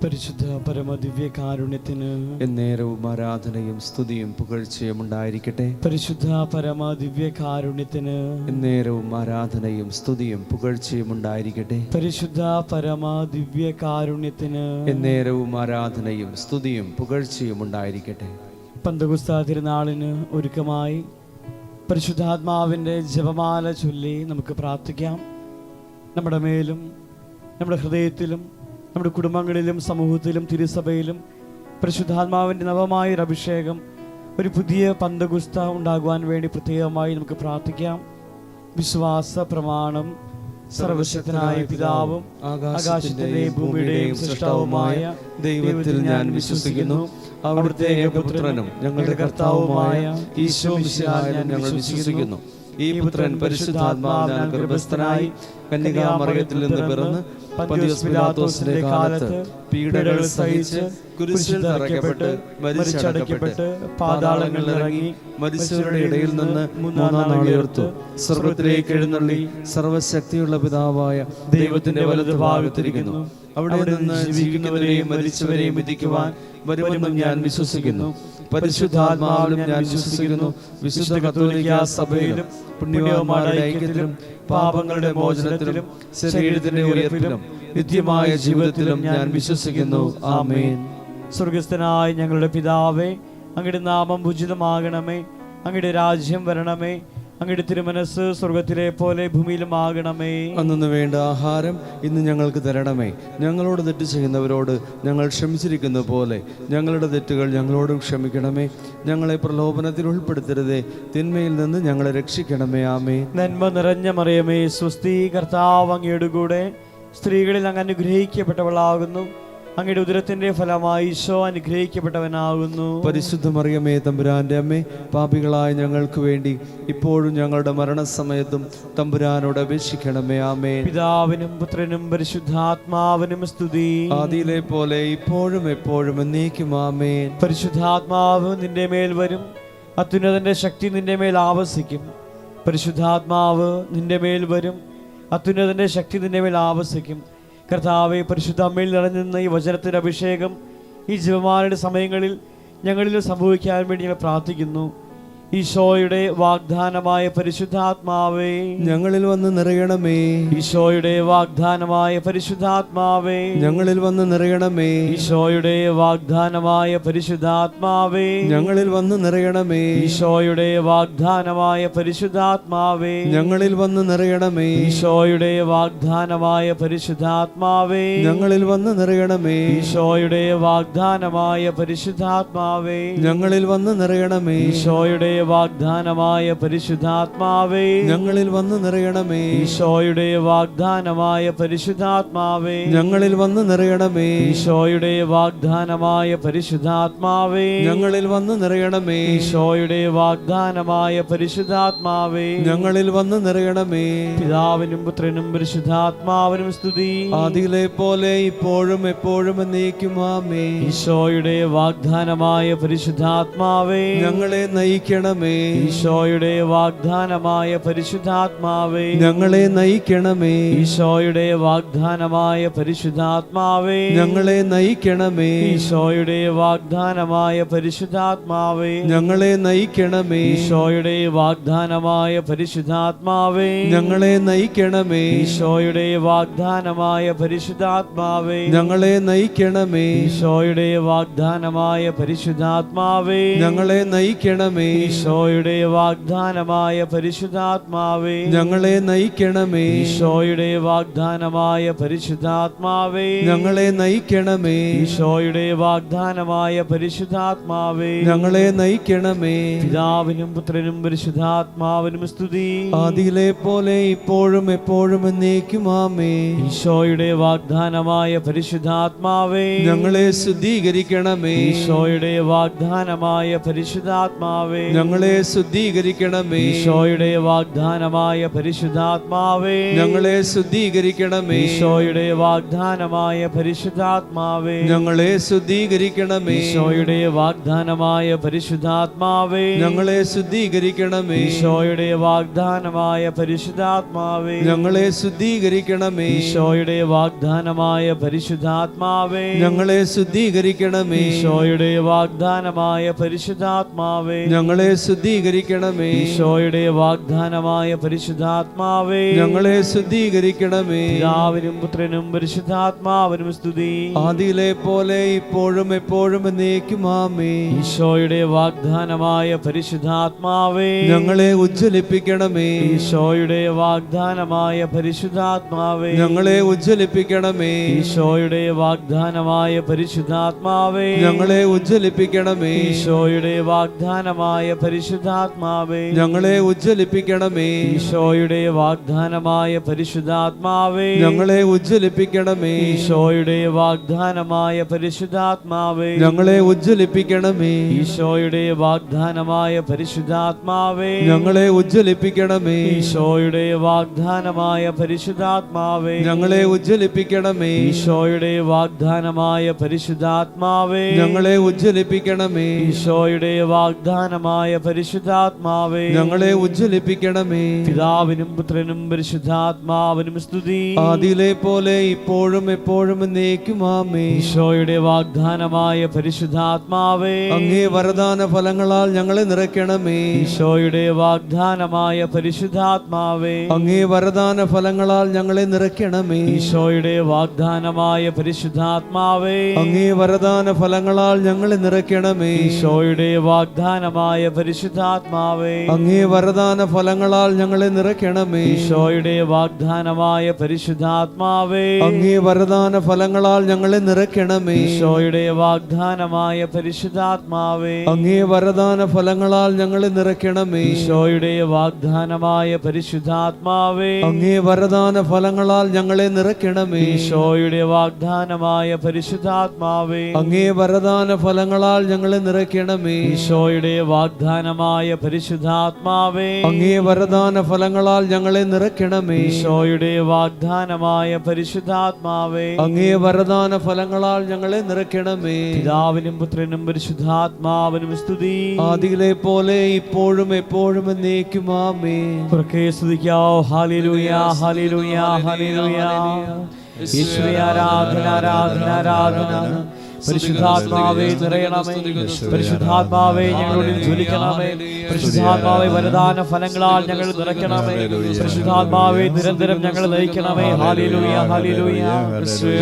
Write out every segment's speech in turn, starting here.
പരിശുദ്ധ പരമദിവ്യകാരുണ്യത്തിന് എന്നേരവും ആരാധനയും സ്തുതിയും പുകഴ്ചയും ഉണ്ടായിരിക്കട്ടെ. പരിശുദ്ധ പരമദിവ്യകാരുണ്യത്തിന് എന്നേരവും ആരാധനയും സ്തുതിയും പുകഴ്ചയും ഉണ്ടായിരിക്കട്ടെ. പരിശുദ്ധ പരമദിവ്യകാരുണ്യത്തിന് എന്നേരവും ആരാധനയും സ്തുതിയും പുകഴ്ചയും ഉണ്ടായിരിക്കട്ടെ. പന്തകുസ്ത തിരുനാളിന് ഒരുക്കമായി പരിശുദ്ധാത്മാവിൻ്റെ ജപമാല ചൊല്ലി നമുക്ക് പ്രാർത്ഥിക്കാം. നമ്മുടെ മേലും നമ്മുടെ ഹൃദയത്തിലും നമ്മുടെ കുടുംബങ്ങളിലും സമൂഹത്തിലും തിരുസഭയിലും പരിശുദ്ധാത്മാവിൻ്റെ നവമായൊരു അഭിഷേകം, ഒരു പുതിയ പന്തകുസ്ത ഉണ്ടാകുവാൻ വേണ്ടി പ്രത്യേകമായി നമുക്ക് പ്രാർത്ഥിക്കാം. വിശ്വാസ പ്രമാണം. സർവശക്തനായ പിതാവും ആകാശത്തിന്റെയും ഭൂമിയുടെയും സൃഷ്ടാവുമായ ദൈവത്തിൽ ഞാൻ വിശ്വസിക്കുന്നു. അവിടുത്തെ ഏകപുത്രനും ഞങ്ങളുടെ കർത്താവുമായ ഈശോ മിശിഹായിലും ഞങ്ങൾ വിശ്വസിക്കുന്നു. ഈ പുത്രൻ പരിശുദ്ധാത്മാവിനാൽ ഗർഭസ്ഥനായി കന്യകാമറിയത്തിൽ നിന്ന് പിറന്ന് പന്തിയോസ് പിലാത്തോസിന്റെ കാലത്ത് പീഡകൾ സഹിച്ച് കുരിശിൽ തറയ്ക്കപ്പെട്ട് മരിച്ചടക്കപ്പെട്ട് പാതാളങ്ങളിൽ ഇറങ്ങി മരിച്ചവരുടെ ഇടയിൽ നിന്ന് മൂന്നാം നാൾ ഉയർത്തു സ്വർഗ്ഗത്തിലേക്ക് എഴുന്നള്ളി സർവശക്തിയുള്ള പിതാവായ ദൈവത്തിന്റെ വലതുഭാഗത്തിരിക്കുന്നു. അവിടെ നിന്ന് ജീവിക്കുന്നവരെയും മരിച്ചവരെയും വിധിക്കുവാൻ വരുമെന്നും ഞാൻ വിശ്വസിക്കുന്നു. പരിശുദ്ധാത്മാവിലും ഞാൻ വിശ്വസിക്കുന്നു. വിശുദ്ധ കത്തോലിക്കാ സഭയിലും പുണ്യവാന്മാരുടെ ഐക്യത്തിലും പാപങ്ങളുടെ മോചനത്തിലും ശരീരത്തിന്റെ ഉയർപ്പിലും നിത്യമായ ജീവിതത്തിലും ഞാൻ വിശ്വസിക്കുന്നു. ആമേൻ. സ്വർഗസ്ഥനായ ഞങ്ങളുടെ പിതാവേ, അങ്ങയുടെ നാമം പൂജിതമാകണമേ. അങ്ങയുടെ രാജ്യം വരണമേ. അങ്ങയുടെ തിരുമനസ് സ്വർഗത്തിലെ പോലെ ഭൂമിയിലും ആകണമേ. അന്നു വേണ്ട ആഹാരം ഇന്ന് ഞങ്ങൾക്ക് തരണമേ. ഞങ്ങളോട് തെറ്റ് ചെയ്യുന്നവരോട് ഞങ്ങൾ ക്ഷമിച്ചിരിക്കുന്ന പോലെ ഞങ്ങളുടെ തെറ്റുകൾ ഞങ്ങളോടും ക്ഷമിക്കണമേ. ഞങ്ങളെ പ്രലോഭനത്തിൽ ഉൾപ്പെടുത്തരുതേ, തിന്മയിൽ നിന്ന് ഞങ്ങളെ രക്ഷിക്കണമേ. ആമേ. നന്മ നിറഞ്ഞ മറിയമേ, സ്വസ്തി, കർത്താവ് അങ്ങയുടെ കൂടെ സ്ത്രീകളിൽ അങ്ങ് അനുഗ്രഹിക്കപ്പെട്ടവളാകുന്നു. അങ്ങയുടെ ഉദരത്തിന്റെ ഫലമായി ഈശോ അനുഗ്രഹിക്കപ്പെട്ടവനാകുന്നു. പരിശുദ്ധ മറിയമേ, തമ്പുരാന്റെ അമ്മേ, പാപികളായ ഞങ്ങൾക്ക് വേണ്ടി ഇപ്പോഴും ഞങ്ങളുടെ മരണസമയത്തും തമ്പുരാനോട് അപേക്ഷിക്കണമേ. ആമേ. പിതാവിനും പുത്രനും പരിശുദ്ധാത്മാവിനും സ്തുതി, ആദിയിലെ പോലെ ഇപ്പോഴും എപ്പോഴും എന്നേക്കും. ആമേൻ. പരിശുദ്ധാത്മാവ് നിന്റെ മേൽ വരും, അത്യുന്നതന്റെ ശക്തി നിന്റെ മേൽ ആവസിക്കും. പരിശുദ്ധാത്മാവ് നിന്റെ മേൽ വരും, അത്യുന്നതന്റെ ശക്തി നിന്റെ മേൽ ആവസിക്കും. കർത്താവെ, പരിശുദ്ധ അമ്മയിൽ നിറഞ്ഞിരുന്ന ഈ വചനത്തിൻ്റെ അഭിഷേകം ഈ ജപമാലയുടെ സമയങ്ങളിൽ ഞങ്ങളിൽ സംഭവിക്കാൻ വേണ്ടി ഞങ്ങൾ പ്രാർത്ഥിക്കുന്നു. ഈശോയുടെ വാഗ്ദാനമായ പരിശുദ്ധാത്മാവേ, ഞങ്ങളിൽ വന്ന് നിറയണമേ. ഈശോയുടെ വാഗ്ദാനമായ പരിശുദ്ധാത്മാവേ, ഞങ്ങളിൽ വന്ന് നിറയണമേ. ഈശോയുടെ വാഗ്ദാനമായ പരിശുദ്ധാത്മാവേ, ഞങ്ങളിൽ വന്ന് നിറയണമേ. ഈശോയുടെ വാഗ്ദാനമായ പരിശുദ്ധാത്മാവേ, ഞങ്ങളിൽ വന്ന് നിറയണമേ. ഈശോയുടെ വാഗ്ദാനമായ പരിശുദ്ധാത്മാവേ, ഞങ്ങളിൽ വന്ന് നിറയണമേ. ഈശോയുടെ വാഗ്ദാനമായ പരിശുദ്ധാത്മാവേ, ഞങ്ങളിൽ വന്ന് നിറയണമേ. ഈശോയുടെ വാഗ്ദാനമായ പരിശുദ്ധാത്മാവേ, ഞങ്ങളിൽ വന്ന് നിറയണമേ. ഈശോയുടെ വാഗ്ദാനമായ പരിശുദ്ധാത്മാവേ, ഞങ്ങളിൽ വന്ന് നിറയണമേ. ഈശോയുടെ വാഗ്ദാനമായ പരിശുദ്ധാത്മാവേ, ഞങ്ങളിൽ വന്ന് നിറയണമേ. ഈശോയുടെ വാഗ്ദാനമായ പരിശുദ്ധാത്മാവേ, ഞങ്ങളിൽ വന്ന് നിറയണമേ. പിതാവിനും പുത്രനും പരിശുദ്ധാത്മാവിനും സ്തുതി, ആദിയിലെ പോലെ ഇപ്പോഴും എപ്പോഴും എന്നേക്കും. ആമേൻ. ഈശോയുടെ വാഗ്ദാനമായ പരിശുദ്ധാത്മാവേ, ഞങ്ങളെ നയിക്കണം. ഈശോയുടെ വാഗ്ദാനമായ പരിശുദ്ധാത്മാവേ, ഞങ്ങളെ നയിക്കണമേ. ഈശോയുടെ വാഗ്ദാനമായ പരിശുദ്ധാത്മാവേ, ഞങ്ങളെ നയിക്കണമേ. ഈശോയുടെ വാഗ്ദാനമായ പരിശുദ്ധാത്മാവേ, ഞങ്ങളെ നയിക്കണമേ. ഈശോയുടെ വാഗ്ദാനമായ പരിശുദ്ധാത്മാവേ, ഞങ്ങളെ നയിക്കണമേ. ഈശോയുടെ വാഗ്ദാനമായ പരിശുദ്ധാത്മാവേ, ഞങ്ങളെ നയിക്കണമേ. ഈശോയുടെ വാഗ്ദാനമായ പരിശുദ്ധാത്മാവേ, ഞങ്ങളെ നയിക്കണമേ. ഈശോയുടെ വാഗ്ദാനമായ പരിശുദ്ധാത്മാവേ, ഞങ്ങളെ നയിക്കണമേ. ഈശോയുടെ വാഗ്ദാനമായ പരിശുദ്ധാത്മാവേ, ഞങ്ങളെ നയിക്കണമേ. ഈശോയുടെ വാഗ്ദാനമായ പരിശുദ്ധാത്മാവേ, ഞങ്ങളെ നയിക്കണമേ. പിതാവിനും പുത്രനും പരിശുദ്ധാത്മാവിനും സ്തുതി, ആദിയിലെ പോലെ ഇപ്പോഴും എപ്പോഴും എന്നേക്കും. ആമേൻ. ഈശോയുടെ വാഗ്ദാനമായ പരിശുദ്ധാത്മാവേ, ഞങ്ങളെ ശുദ്ധീകരിക്കണമേ. ഈശോയുടെ വാഗ്ദാനമായ പരിശുദ്ധാത്മാവേ, ഞങ്ങളെ ശുദ്ധീകരിക്കണമേ. ഈശോയുടെ വാഗ്ദാനമായ പരിശുദ്ധാത്മാവേ, ഞങ്ങളെ ശുദ്ധീകരിക്കണമേ. ഈശോയുടെ വാഗ്ദാനമായ പരിശുദ്ധാത്മാവേ, ഞങ്ങളെ ശുദ്ധീകരിക്കണമേ. ഈശോയുടെ വാഗ്ദാനമായ പരിശുദ്ധാത്മാവേ, ഞങ്ങളെ ശുദ്ധീകരിക്കണമേ. ഈശോയുടെ വാഗ്ദാനമായ പരിശുദ്ധാത്മാവേ, ഞങ്ങളെ ശുദ്ധീകരിക്കണമേ. ഈശോയുടെ വാഗ്ദാനമായ പരിശുദ്ധാത്മാവേ, ഞങ്ങളെ ശുദ്ധീകരിക്കണമേ. ഈശോയുടെ വാഗ്ദാനമായ പരിശുദ്ധാത്മാവേ, ഞങ്ങളെ ശുദ്ധീകരിക്കണമേ. ഈശോയുടെ വാഗ്ദാനമായ പരിശുദ്ധാത്മാവേ, ഞങ്ങളെ ശുദ്ധീകരിക്കണമേ. പിതാവിനും പുത്രനും പരിശുദ്ധാത്മാവിനും സ്തുതി. ആദിയിലെ പോലെ ഇപ്പോഴും എപ്പോഴും എന്നേക്കും ആമേൻ. ഈശോയുടെ വാഗ്ദാനമായ പരിശുദ്ധാത്മാവേ, ഞങ്ങളെ ഉജ്ജ്വലിപ്പിക്കണമേ. ഈശോയുടെ വാഗ്ദാനമായ പരിശുദ്ധാത്മാവേ, ഞങ്ങളെ ഉജ്ജ്വലിപ്പിക്കണമേ. ഈശോയുടെ വാഗ്ദാനമായ പരിശുദ്ധാത്മാവേ, ഞങ്ങളെ ഉജ്ജ്വലിപ്പിക്കണമേ. ഈശോയുടെ വാഗ്ദാനമായ പരിശുദ്ധാത്മാവേ, ഞങ്ങളെ ഉജ്ജ്വലിപ്പിക്കണമേ. ഈശോയുടെ വാഗ്ദാനമായ പരിശുദ്ധാത്മാവേ, ഞങ്ങളെ ഉജ്ജ്വലിപ്പിക്കണമേ. ഈശോയുടെ വാഗ്ദാനമായ പരിശുദ്ധാത്മാവേ, ഞങ്ങളെ ഉജ്ജ്വലിപ്പിക്കണമേ. ഈശോയുടെ വാഗ്ദാനമായ പരിശുദ്ധാത്മാവേ, ഞങ്ങളെ ഉജ്ജ്വലിപ്പിക്കണമേ. ഈശോയുടെ വാഗ്ദാനമായ പരിശുദ്ധാത്മാവേ, ഞങ്ങളെ ഉജ്ജ്വലിപ്പിക്കണമേ. ഈശോയുടെ വാഗ്ദാനമായ പരിശുദ്ധാത്മാവേ, ഞങ്ങളെ ഉജ്ജ്വലിപ്പിക്കണമേ. ഈശോയുടെ വാഗ്ദാനമായ പരിശുദ്ധാത്മാവേ, ഞങ്ങളെ ഉജ്ജ്വലിപ്പിക്കണമേ. പിതാവിനും പുത്രനും പരിശുദ്ധാത്മാവിനും സ്തുതി. ആദിയിലെ പോലെ ഇപ്പോഴും എപ്പോഴും എന്നേക്കും ആമേൻ. ഈശോയുടെ വാഗ്ദാനമായ പരിശുദ്ധാത്മാവേ, അങ്ങേ വരദാന ഫലങ്ങളാൽ ഞങ്ങളെ നിറയ്ക്കണമേ. ഈശോയുടെ വാഗ്ദാനമായ പരിശുദ്ധാത്മാവേ, അങ്ങേ വരദാന ഫലങ്ങളാൽ ഞങ്ങളെ നിറയ്ക്കണമേ. ഈശോയുടെ വാഗ്ദാനമായ പരിശുദ്ധാത്മാവേ, അങ്ങേ വരദാന ഫലങ്ങളാൽ ഞങ്ങളെ നിറയ്ക്കണമേ. ഈശോയുടെ വാഗ്ദാനമായ പരിശുദ്ധാത്മാവേ, അങ്ങേ വരദാന ഫലങ്ങളാൽ ഞങ്ങളെ നിറയ്ക്കണമേ. ഈശോയുടെ വാഗ്ദാനമായ പരിശുദ്ധാത്മാവേ, അങ്ങേ വരദാന ഫലങ്ങളാൽ ഞങ്ങളെ നിറയ്ക്കണമേ. ഈശോയുടെ വാഗ്ദാനമായ പരിശുദ്ധാത്മാവേ, അങ്ങേ വരദാന ഫലങ്ങളാൽ ഞങ്ങളെ നിറയ്ക്കണമേ. ഈശോയുടെ വാഗ്ദാനമായ പരിശുദ്ധാത്മാവേ, അങ്ങേ വരദാന ഫലങ്ങളാൽ ഞങ്ങളെ നിറയ്ക്കണമേ. ഈശോയുടെ വാഗ്ദാനമായ പരിശുദ്ധാത്മാവേ, അങ്ങേ വരദാന ഫലങ്ങളാൽ ഞങ്ങളെ നിറയ്ക്കണമേ. ഈശോയുടെ വാഗ്ദാനമായ പരിശുദ്ധാത്മാവേ, അങ്ങേ വരദാന ഫലങ്ങളാൽ ഞങ്ങളെ നിറയ്ക്കണമേ. ഈശോയുടെ വാഗ്ദാനമായ പരിശുദ്ധാത്മാവേ, അങ്ങേ വരദാന ഫലങ്ങളാൽ ഞങ്ങളെ നിറയ്ക്കണമേ. പിതാവിനും പുത്രനും പരിശുദ്ധാത്മാവിനും സ്തുതി. ആദിയിലെ പോലെ ഇപ്പോഴും എപ്പോഴും എന്നേക്കും ആമേൻ. ഉറക്കെ സ്തുതിക്കാവോ. ഹല്ലേലൂയ, ഹല്ലേലൂയ, ഹല്ലേലൂയ. യേശുവേ ആരാധന, ആരാധന, ആരാധന. പരിശുദ്ധാത്മാവേ നിറയണമേ. പരിശുദ്ധാത്മാവേ ഞങ്ങളിൽ ജ്വലിക്കണമേ. പരിശുദ്ധാത്മാവേ വരദാന ഫലങ്ങളാൽ ഞങ്ങൾ നിറയ്ക്കണമേ. പരിശുദ്ധാത്മാവേ നിരന്തരം ഞങ്ങൾ നയിക്കണമേ. ഹല്ലേലൂയ, ഹല്ലേലൂയ,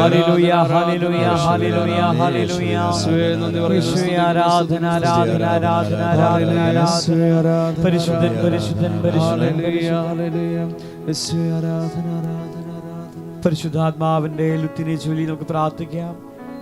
ഹല്ലേലൂയ, ഹല്ലേലൂയ, ഹല്ലേലൂയ, ഹല്ലേലൂയ. യേശുവേ ആരാധന, ആരാധന, ആരാധന, ആരാധന, ആരാധന. പരിശുദ്ധൻ, പരിശുദ്ധൻ, പരിശുദ്ധൻ, പരിശുദ്ധാത്മാവിന്റെ ലുത്തിനെ ചൊല്ലി നമുക്ക് പ്രാർത്ഥിക്കാം.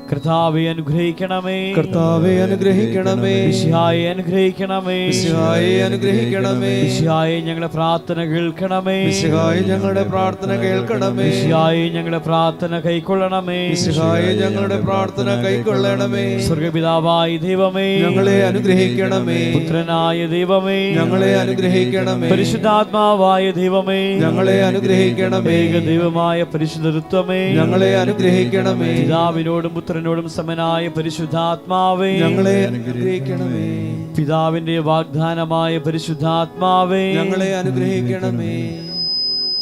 കർത്താവേ അനുഗ്രഹിക്കണമേ, കർത്താവേ അനുഗ്രഹിക്കണമേ. മിശിഹായെ അനുഗ്രഹിക്കണമേ, മിശിഹായെ അനുഗ്രഹിക്കണമേ. മിശിഹായെ ഞങ്ങളുടെ പ്രാർത്ഥന കേൾക്കണമേ, മിശിഹായെ ഞങ്ങളുടെ പ്രാർത്ഥന കേൾക്കണമേ. മിശിഹായെ ഞങ്ങളുടെ പ്രാർത്ഥന കൈക്കൊള്ളണമേ, മിശിഹായെ ഞങ്ങളുടെ പ്രാർത്ഥന കൈക്കൊള്ളണമേ. സ്വർഗപിതാവായ ദൈവമേ ഞങ്ങളെ അനുഗ്രഹിക്കണമേ. പുത്രനായ ദൈവമേ ഞങ്ങളെ അനുഗ്രഹിക്കണമേ. പരിശുദ്ധാത്മാവായ ദൈവമേ ഞങ്ങളെ അനുഗ്രഹിക്കണമേ. ഏക ദൈവമായ പരിശുദ്ധത്വമേ ഞങ്ങളെ അനുഗ്രഹിക്കണമേ. പിതാവിനോടും പുത്രനോടും സമനായ പരിശുദ്ധാത്മാവേ ഞങ്ങളെ അനുഗ്രഹിക്കണമേ. പിതാവിന്റെ വാഗ്ദാനമായ പരിശുദ്ധാത്മാവേ ഞങ്ങളെ അനുഗ്രഹിക്കണമേ.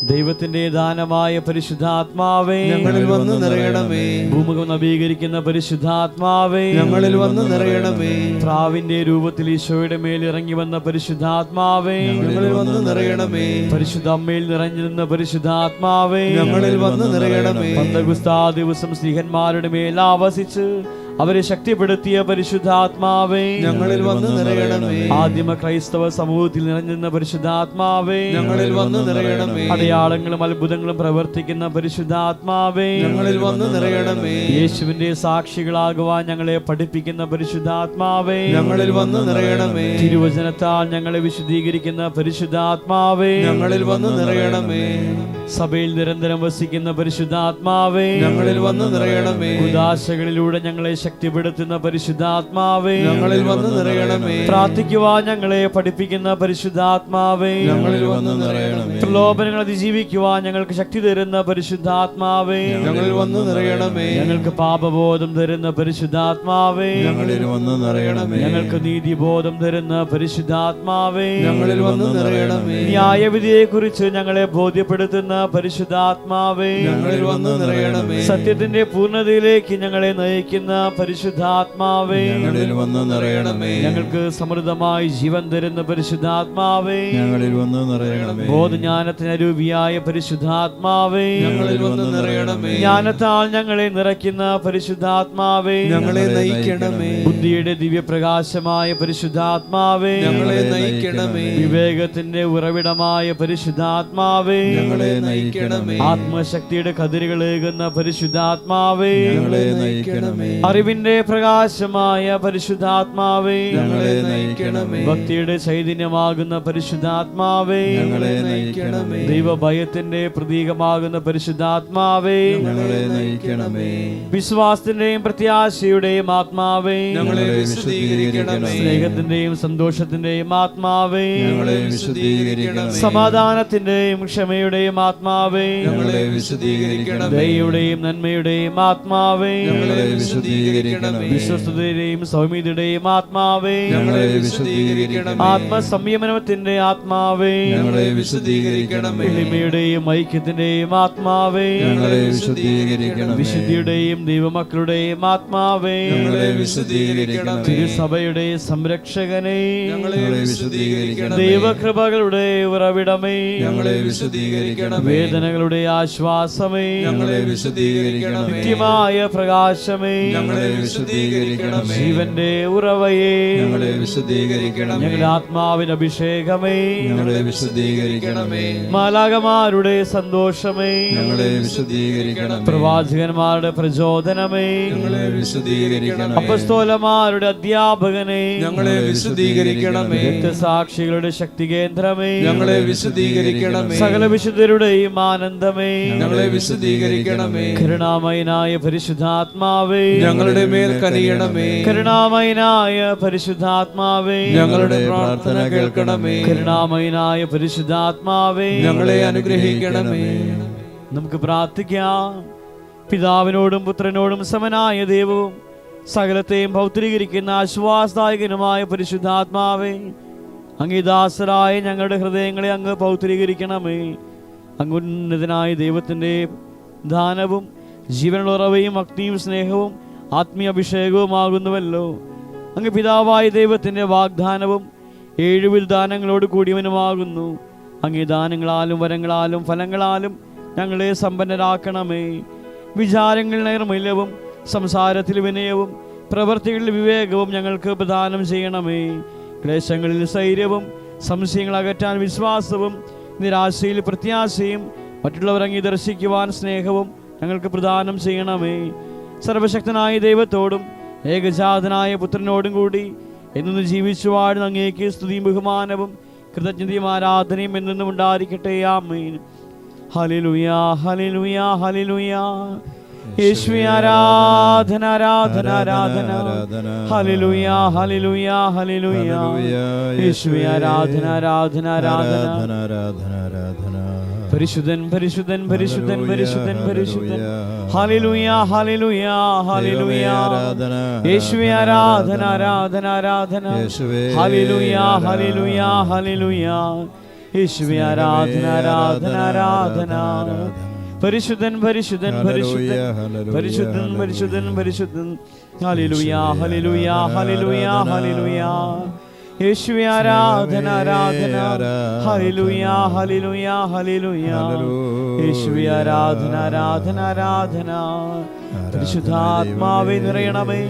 ദൈവത്തിന്റെ ദാനമായ പരിശുദ്ധാത്മാവേ ഞങ്ങളിൽ വന്ന് നിറയണമേ. ഭൂമുഖം നവീകരിക്കുന്ന പരിശുദ്ധാത്മാവേ ഞങ്ങളിൽ വന്ന് നിറയണമേ. പ്രാവിന്റെ രൂപത്തിൽ ഈശോയുടെ മേൽ ഇറങ്ങി വന്ന പരിശുദ്ധാത്മാവേ ഞങ്ങളിൽ വന്ന് നിറയണമേ. പരിശുദ്ധ അമ്മയിൽ നിറഞ്ഞിരുന്ന പരിശുദ്ധാത്മാവേ ഞങ്ങളിൽ വന്ന് നിറയണമേ. പന്തകുസ്താ ദിവസം സ്ത്രീഹന്മാരുടെ മേൽ ആവസിച്ച് അവരെ ശക്തിപ്പെടുത്തിയ പരിശുദ്ധാത്മാവേ ഞങ്ങളിൽ വന്ന് നിറയണമേ. ആദിമ ക്രൈസ്തവ സമൂഹത്തിൽ നിറഞ്ഞിരുന്ന പരിശുദ്ധാത്മാവേ ഞങ്ങളിൽ വന്ന് നിറയണമേ. അടയാളങ്ങളും അത്ഭുതങ്ങളും പ്രവർത്തിക്കുന്ന പരിശുദ്ധാത്മാവേ ഞങ്ങളിൽ വന്ന് നിറയണമേ. യേശുവിന്റെ സാക്ഷികളാകുവാൻ ഞങ്ങളെ പഠിപ്പിക്കുന്ന പരിശുദ്ധാത്മാവേ ഞങ്ങളിൽ വന്ന് നിറയണമേ. തിരുവചനത്താൽ ഞങ്ങളെ വിശുദ്ധീകരിക്കുന്ന പരിശുദ്ധാത്മാവേ ഞങ്ങളിൽ വന്ന് നിറയണമേ. സഭയിൽ നിരന്തരം വസിക്കുന്ന പരിശുദ്ധാത്മാവേ, ഞങ്ങളിൽ വന്ന് നിറയണമേ. ഉദാശകളിലൂടെ ഞങ്ങളെ ശക്തിപ്പെടുത്തുന്ന പരിശുദ്ധാത്മാവേ, ഞങ്ങളിൽ വന്ന് നിറയണമേ. പ്രാർത്ഥിക്കുവാൻ ഞങ്ങളെ പഠിപ്പിക്കുന്ന പരിശുദ്ധാത്മാവേ, ഞങ്ങളിൽ വന്ന് നിറയണമേ. പ്രലോഭനങ്ങൾ അതിജീവിക്കുവാൻ ഞങ്ങൾക്ക് ശക്തി തരുന്ന പരിശുദ്ധാത്മാവേ, ഞങ്ങളിൽ വന്ന് നിറയണമേ. ഞങ്ങൾക്ക് പാപബോധം തരുന്ന പരിശുദ്ധാത്മാവേ, ഞങ്ങളിൽ വന്ന് നിറയണമേ. ഞങ്ങൾക്ക് നീതിബോധം തരുന്ന പരിശുദ്ധാത്മാവേ, ഞങ്ങളിൽ വന്ന് നിറയണമേ. ന്യായവിധിയെ കുറിച്ച് ഞങ്ങളെ ബോധ്യപ്പെടുത്തുന്ന പരിശുദ്ധാത്മാവേ, ഞങ്ങളിൽ വന്ന് നിറയണമേ. സത്യത്തിന്റെ പൂർണ്ണതയിലേക്ക് ഞങ്ങളെ നയിക്കുന്ന പരിശുദ്ധാത്മാവേ, ഞങ്ങളിൽ വന്ന് നിറയണമേ. ഞങ്ങൾക്ക് സമൃദ്ധമായി ജീവൻ തരുന്ന പരിശുദ്ധാത്മാവേ, ഞങ്ങളിൽ വന്ന് നിറയണമേ. ബോധജ്ഞാനത്തിന് അരൂപിയായ പരിശുദ്ധാത്മാവേ, ഞങ്ങളിൽ വന്ന് നിറയണമേ. ജ്ഞാനത്താൽ ഞങ്ങളെ നിറയ്ക്കുന്ന പരിശുദ്ധാത്മാവേ, ഞങ്ങളെ നയിക്കണമേ. ബുദ്ധിയുടെ ദിവ്യപ്രകാശമായ പരിശുദ്ധാത്മാവേ, ഞങ്ങളെ നയിക്കണമേ. വിവേകത്തിന്റെ ഉറവിടമായ പരിശുദ്ധാത്മാവേ, ഞങ്ങളെ നയിക്കണമേ. ആത്മശക്തിയുടെ കതിരുകളേകുന്ന പരിശുദ്ധാത്മാവേ, ഞങ്ങളെ നയിക്കണമേ. അറിവിന്റെ പ്രകാശമായ പരിശുദ്ധാത്മാവേ, ഞങ്ങളെ നയിക്കണമേ. ഭക്തിയുടെ ചൈതന്യമാകുന്ന പരിശുദ്ധാത്മാവേ, ഞങ്ങളെ നയിക്കണമേ. ദൈവഭയത്തിന്റെ പ്രതീകമാകുന്ന പരിശുദ്ധാത്മാവേ, ഞങ്ങളെ നയിക്കണമേ. വിശ്വാസത്തിന്റെയും പ്രത്യാശയുടെയും ആത്മാവേ, ഞങ്ങളെ വിശുദ്ധീകരിക്കണമേ. സ്നേഹത്തിന്റെയും സന്തോഷത്തിന്റെയും ആത്മാവേ, ഞങ്ങളെ വിശുദ്ധീകരിക്കണമേ. സമാധാനത്തിന്റെയും ക്ഷമയുടെയും ആത്മാവേ, ഞങ്ങളെ വിശുദ്ധീകരിക്കണമേ. ദയയുടെയും നന്മയുടെയും ആത്മാവേ, ഞങ്ങളെ വിശുദ്ധീകരിക്കണമേ. വിശ്വസ്തയുടെയും സൗമ്യതയുടെയും ആത്മാവേ, ഞങ്ങളെ വിശുദ്ധീകരിക്കണമേ. ആത്മസംയമനത്തിന്റെ ആത്മാവേ, ഞങ്ങളെ വിശുദ്ധീകരിക്കണമേ. എളിമയുടെയും ഐക്യത്തിന്റെയും ആത്മാവേ, ഞങ്ങളെ വിശുദ്ധീകരിക്കണമേ. വിശുദ്ധിയുടെയും ദൈവമക്കളുടെയും ആത്മാവേ, ഞങ്ങളെ വിശുദ്ധീകരിക്കണമേ. തിരുസഭയുടെ സംരക്ഷകനെ, ഞങ്ങളെ വിശുദ്ധീകരിക്കണമേ. ദൈവകൃപകളുടെ ഉറവിടമേ, ഞങ്ങളെ വിശുദ്ധീകരിക്കണമേ. വേദനകളുടെ ആശ്വാസമേ, ഞങ്ങളെ വിശുദ്ധീകരിക്കണമേ. നിത്യമായ പ്രകാശമേ, ഞങ്ങളെ വിശുദ്ധീകരിക്കണമേ. ജീവന്റെ ഉറവയേ, ഞങ്ങളെ വിശുദ്ധീകരിക്കണമേ. ഞങ്ങളുടെ ആത്മാവിന് അഭിഷേകമേ, ഞങ്ങളെ വിശുദ്ധീകരിക്കണമേ. മാലാഖമാരുടെ സന്തോഷമേ, ഞങ്ങളെ വിശുദ്ധീകരിക്കണമേ. പ്രവാചകന്മാരുടെ പ്രചോദനമേ, ഞങ്ങളെ വിശുദ്ധീകരിക്കണമേ. അപ്പസ്തോലന്മാരുടെ അധ്യാപകനെ, ഞങ്ങളെ വിശുദ്ധീകരിക്കണമേ. രക്തസാക്ഷികളുടെ ശക്തി കേന്ദ്രമേ, ഞങ്ങളെ വിശുദ്ധീകരിക്കണമേ. സകല വിശുദ്ധരുടെയും ആനന്ദമേ, ഞങ്ങളെ വിശുദ്ധീകരിക്കണമേ. കരുണാമയനായ പരിശുദ്ധാത്മാവേ, ഞങ്ങളുടെ മേൽ കനിയണമേ. കരുണാമയനായ പരിശുദ്ധാത്മാവേ, ഞങ്ങളുടെ പ്രാർത്ഥന കേൾക്കണമേ. കരുണാമയനായ പരിശുദ്ധാത്മാവേ, ഞങ്ങളെ അനുഗ്രഹിക്കണമേ. നമുക്ക് പ്രാർത്ഥിക്കാം. പിതാവിനോടും പുത്രനോടും സമനായ ദൈവവും സകലത്തെയും ഭൗത്രീകരിക്കുന്ന ആശ്വാസദായകനുമായ പരിശുദ്ധാത്മാവേ, അങ്ങേദാസരായ ഞങ്ങളുടെ ഹൃദയങ്ങളെ അങ്ങ് പൗത്രീകരിക്കണമേ. അങ്ങുന്നതനായ ദൈവത്തിൻ്റെ ദാനവും ജീവനുള്ള ഉറവയും അഗ്നിയും സ്നേഹവും ആത്മീയ അഭിഷേകവുമാകുന്നുവല്ലോ. അങ്ങ് പിതാവായ ദൈവത്തിൻ്റെ വാഗ്ദാനവും 7 ദാനങ്ങളോട് കൂടിയവനുമാകുന്നു. അങ്ങേ ദാനങ്ങളാലും വരങ്ങളാലും ഫലങ്ങളാലും ഞങ്ങളെ സമ്പന്നരാക്കണമേ. വിചാരങ്ങളിൽ നൈർമല്യവും സംസാരത്തിൽ വിനയവും പ്രവൃത്തികളിൽ വിവേകവും ഞങ്ങൾക്ക് പ്രദാനം ചെയ്യണമേ. ക്ലേശങ്ങളിൽ സ്ഥൈര്യവും സംശയങ്ങൾ അകറ്റാൻ വിശ്വാസവും നിരാശയിൽ പ്രത്യാശയും മറ്റുള്ളവർ അങ്ങേ ദർശിക്കുവാൻ സ്നേഹവും ഞങ്ങൾക്ക് പ്രദാനം ചെയ്യണമേ. സർവശക്തനായ ദൈവത്തോടും ഏകജാതനായ പുത്രനോടും കൂടി എന്നു ജീവിച്ചു വാഴുന്ന അങ്ങേക്ക് സ്തുതിയും ബഹുമാനവും കൃതജ്ഞതയും ആരാധനയും എന്നെന്നും ഉണ്ടായിരിക്കട്ടെ. ആമേൻ. ഹല്ലേലൂയ, ഹല്ലേലൂയ, ഹല്ലേലൂയ. യേശുവേ ആരാധന, ആരാധന, ആരാധന. ഹല്ലേലൂയ, ഹല്ലേലൂയ, ഹല്ലേലൂയ. യേശുവേ ആരാധന, ആരാധന, ആരാധന. പരിശുദ്ധൻ, പരിശുദ്ധൻ, പരിശുദ്ധൻ, പരിശുദ്ധൻ, പരിശുദ്ധൻ. ഹല്ലേലൂയ, ഹല്ലേലൂയ, ഹല്ലേലൂയ. യേശുവേ ആരാധന, ആരാധന, ആരാധന. ഹല്ലേലൂയ, ഹല്ലേലൂയ, ഹല്ലേലൂയ. യേശുവേ ആരാധന, ആരാധന, ആരാധന. പരിശുദ്ധൻ, പരിശുദ്ധൻ, പരിശുദ്ധൻ, പരിശുദ്ധൻ, പരിശുദ്ധൻ, പരിശുദ്ധൻ. ഹല്ലേലൂയ, ഹല്ലേലൂയ, ഹല്ലേലൂയ, ഹല്ലേലൂയ. യേശുവേ ആരാധന, ആരാധന. ഹല്ലേലൂയ, ഹല്ലേലൂയ, ഹല്ലേലൂയ. യേശുവേ ആരാധന, ആരാധന, ആരാധന. പരിശുദ്ധാത്മാവേ നിറയണമേ,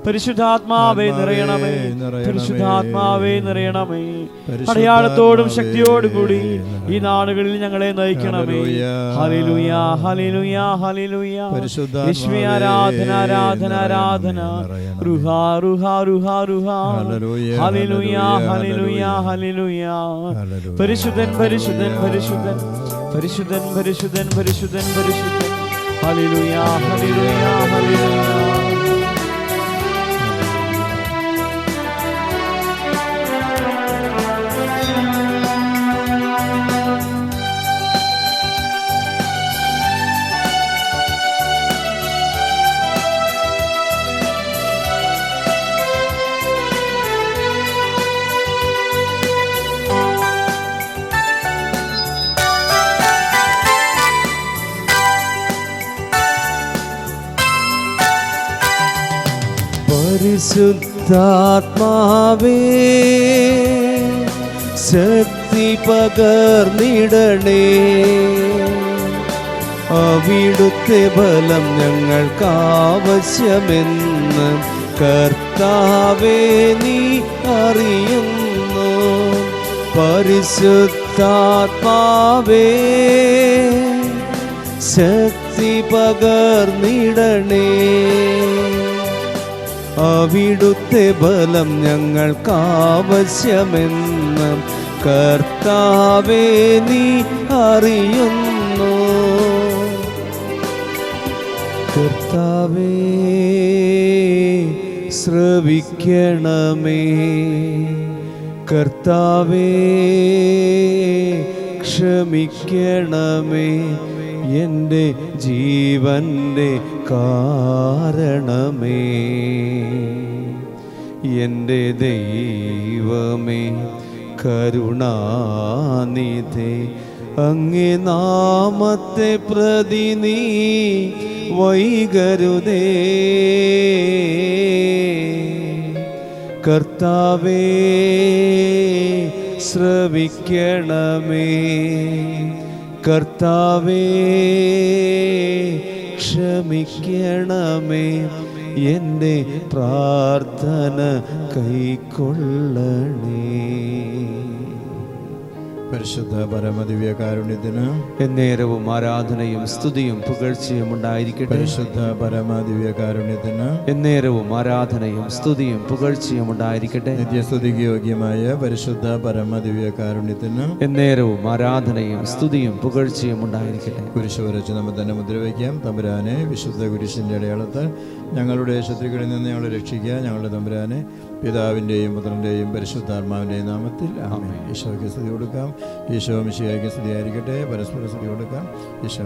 പരിശുദ്ധാത്മാവേ നിറയണമേ, പരിശുദ്ധാത്മാവേ നിറയണമേ. അടയാളത്തോടും ശക്തിയോടും കൂടി ഈ നാടുകളിൽ ഞങ്ങളെ നയിക്കണമേ. ഹല്ലേലൂയ, ഹല്ലേലൂയ, ഹല്ലേലൂയ. യേശുവേ ആരാധന, ആരാധന, ആരാധന. റുഹാ, റുഹാ, റുഹാ, റുഹാ. ഹല്ലേലൂയ, ഹല്ലേലൂയ, ഹല്ലേലൂയ. പരിശുദ്ധൻ, പരിശുദ്ധൻ, പരിശുദ്ധൻ, പരിശുദ്ധൻ പരിശുദ്ധൻ പരിശുദ്ധൻ പരിശുദ്ധൻ. ഹല്ലേലൂയ ഹല്ലേലൂയ ഹല്ലേലൂയ. പരിശുദ്ധാത്മാവേ ശക്തി പകർന്നിടണേ, അവിടുത്തെ ബലം ഞങ്ങൾക്കാവശ്യമെന്ന് കർത്താവേ നീ അറിയുന്നു. പരിശുദ്ധാത്മാവേ ശക്തി പകർന്നിടണേ, അവിടുത്തെ ബലം ഞങ്ങൾക്കാവശ്യമെന്ന് കർത്താവേ നീ അറിയുന്നു. കർത്താവേ ശ്രവിക്കണമേ, കർത്താവേ ക്ഷമിക്കണമേ, എൻ്റെ ജീവൻ്റെ കാരണമേ. എൻ്റെ ദൈവമേ കരുണാനിധേ, അങ്ങേ നാമത്തെ പ്രതി നീ വൈകരുതേ. കർത്താവേ ശ്രവിക്കണമേ, കർത്താവേ ക്ഷമിക്കണമേ, എൻ്റെ പ്രാർത്ഥന കൈക്കൊള്ളണേ. പരിശുദ്ധ പരമദിവ്യ കാരുണ്യത്തിന് എന്നേരവും ആരാധനയും സ്തുതിയും പുകഴ്ചയും ഉണ്ടായിരിക്കട്ടെ. പരിശുദ്ധ പരമദിവ്യ കാരുണ്യത്തിന് എന്നേരവും ആരാധനയും സ്തുതിയും പുകഴ്ചയും ഉണ്ടായിരിക്കട്ടെ. നിത്യസ്തുതിക്ക് യോഗ്യമായ പരിശുദ്ധ പരമദിവ്യ കാരുണ്യത്തിന് എന്നേരവും ആരാധനയും സ്തുതിയും പുകഴ്ചയും ഉണ്ടായിരിക്കട്ടെ. കുരിശ് വരച്ച് നമ്മൾ തന്നെ മുദ്രവയ്ക്കാം. തമ്പുരാനെ, വിശുദ്ധ കുരിശിൻ്റെ അടയാളത്താൽ ഞങ്ങളുടെ ശത്രുക്കളിൽ നിന്ന് ഞങ്ങളെ രക്ഷിക്കുക. ഞങ്ങളുടെ തമ്പുരാനെ, പിതാവിൻ്റെയും പുത്രൻ്റെയും പരിശുദ്ധാത്മാവിൻ്റെയും നാമത്തിൽ ആമേൻ. ഈശോയ്ക്ക് സ്തുതി കൊടുക്കാം. ഈശോ മിശിഹായ്ക്ക് സ്തുതിയായിരിക്കട്ടെ. പരസ്പര സ്തുതി കൊടുക്കാം. ഈശോ